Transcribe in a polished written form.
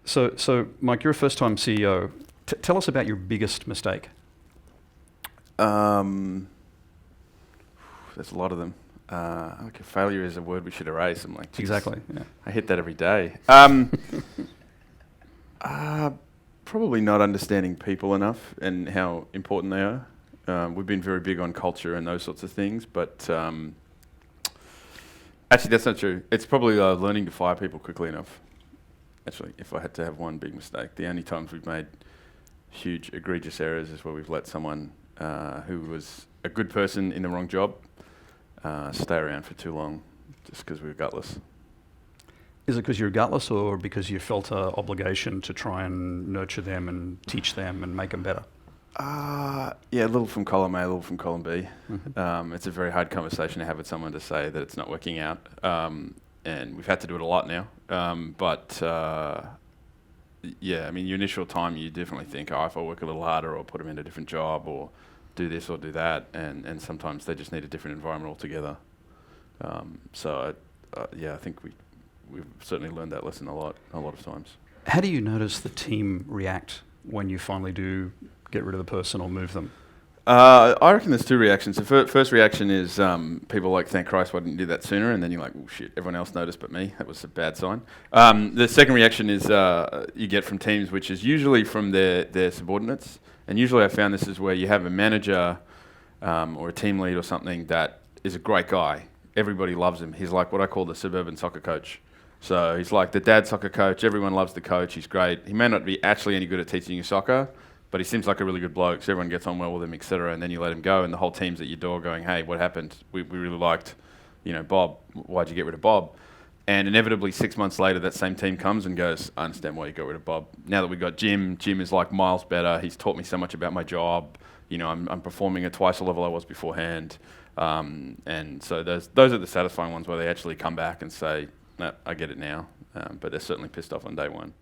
So Mike, you're a first-time CEO. Tell us about your biggest mistake. There's a lot of them. Okay, failure is a word we should erase. I'm like, geez, Exactly. Yeah. I hit that every day. Probably not understanding people enough and how important they are. We've been very big on culture and those sorts of things, but actually that's not true. It's probably learning to fire people quickly enough. Actually, if I had to have one big mistake, the only times we've made huge egregious errors is where we've let someone who was a good person in the wrong job stay around for too long just because we were gutless. Is it because you're gutless, or because you felt an obligation to try and nurture them and teach them and make them better? Yeah, a little from column A, a little from column B. Mm-hmm. It's a very hard conversation to have with someone to say that it's not working out. And we've had to do it a lot now. Yeah, I mean, your initial time, you definitely think, if I work a little harder or put them in a different job or do this or do that. And sometimes they just need a different environment altogether. Yeah, I think we've certainly learned that lesson a lot of times. How do you notice the team react when you finally do get rid of the person or move them? I reckon there's two reactions. The first reaction is people like, thank Christ, why didn't you do that sooner? And then you're like, oh shit, everyone else noticed but me. That was a bad sign. The second reaction is you get from teams, which is usually from their subordinates. And usually I found this is where you have a manager or a team lead or something that is a great guy. Everybody loves him. He's like what I call the suburban soccer coach. So he's like the dad soccer coach. Everyone loves the coach. He's great. He may not be actually any good at teaching you soccer, but he seems like a really good bloke, so everyone gets on well with him, etc. And then you let him go, and the whole team's at your door going, hey, what happened? We really liked, Bob. Why'd you get rid of Bob? And inevitably 6 months later, that same team comes and goes, I understand why you got rid of Bob. Now that we've got Jim is like miles better. He's taught me so much about my job. I'm performing at twice the level I was beforehand. And so those are the satisfying ones where they actually come back and say, no, I get it now. But they're certainly pissed off on day one.